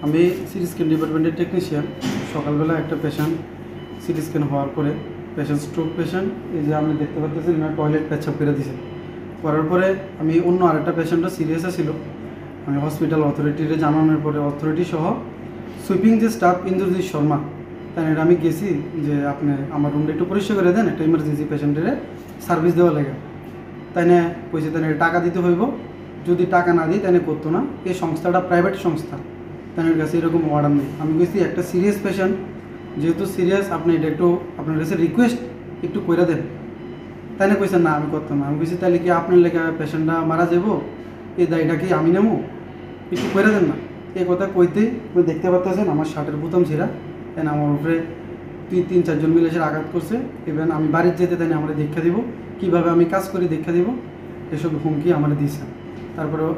আমি CT scan ডিপার্টমেন্টের technician. সকালবেলা একটা পেশেন্ট সিটি স্ক্যান হওয়ার পরে পেশেন্ট স্ট্রোক পেশেন্ট, এই যে আপনি দেখতে পাচ্ছেন না, টয়লেট পেচ্ছাপ করে দিছে। করার পরে আমি অন্য আরেকটা পেশেন্টও সিরিয়াসে ছিল, আমি হসপিটাল অথরিটিরে জানানোর পরে অথরিটি সহ সুইপিং যে স্টাফ ইন্দ্রজিৎ শর্মা, তাই আমি গেছি যে আপনি আমার রুমটা একটু পরিষ্কার করে দেন, একটা ইমার্জেন্সি পেশেন্টের সার্ভিস দেওয়া লাগে। তাই না কইছে তাই টাকা দিতে হইব, যদি টাকা না দিই তাই করতো না। এই সংস্থাটা প্রাইভেট সংস্থা, তাই কাছে এরকম অর্ডার নেই। আমি কইছি একটা সিরিয়াস পেশেন্ট, যেহেতু সিরিয়াস আপনি এটা একটু আপনার কাছে রিকোয়েস্ট একটু করে দেন। তাই না কইছেন না আমি করতাম না। আমি কইছি তাহলে কি আপনার লেখা পেশেন্টটা মারা যাব, এই দায়টা কি আমি নেবো, একটু করে দেন না। এই কথা কইতেই দেখতে পাচ্ছেন আমার শার্টের বোতাম ছিঁড়া, তাই না আমার উপরে তিন চারজন মিলে এসে আঘাত করছে। ইভেন আমি বাড়ির যেতে তাই না আমরা দেখা দিব, কীভাবে আমি কাজ করি দেখা দিব, এসব হুমকি আমার দিয়েছে। তারপরেও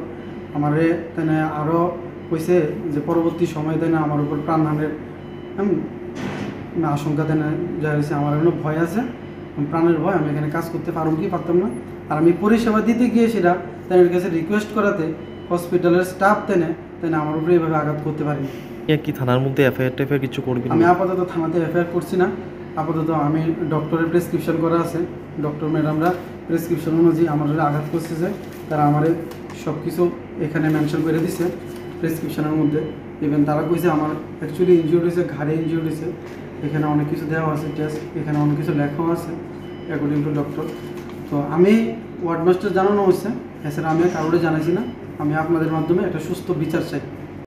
আমারে তাই না আরও কইছে যে পরবর্তী সময় তাই না আমার উপর প্রাণহানির আশঙ্কা তাই না যা হয়েছে, আমার এখনো ভয় আছে, প্রাণের ভয়, আমি এখানে কাজ করতে পারব কি পারতাম না। আর আমি পরিষেবা দিতে গিয়ে সেটা তাই কাছে রিকোয়েস্ট করাতে হসপিটালের স্টাফ তাই না আমার উপরে এইভাবে আঘাত করতে পারিনি। কি থানার মধ্যে এফআইআর কিছু করবেন? আমি আপাতত থানাতে এফআইআর করছি না। আপাতত আমি ডক্টরের প্রেসক্রিপশন করা আছে, ডক্টর ম্যাডামরা প্রেসক্রিপশন অনুযায়ী আমার আঘাত করছে, যে তারা আমার সব কিছু এখানে মেনশন করে দিছে প্রেসক্রিপশনের মধ্যে। ইভেন তারা কইছে আমার অ্যাকচুয়ালি ইনজিওর্ড হয়েছে, ঘাড়ে ইনজিওর্ড হয়েছে, এখানে অনেক কিছু দেওয়া আছে টেস্ট, এখানে অনেক কিছু লেখাও আছে অ্যাকর্ডিং টু ডক্টর। তো আমি ওয়ার্ড মাস্টার জানানো হয়েছে, এছাড়া আমি কারোরে জানাইছি না। আমি আপনাদের মাধ্যমে একটা সুস্থ বিচার চাই।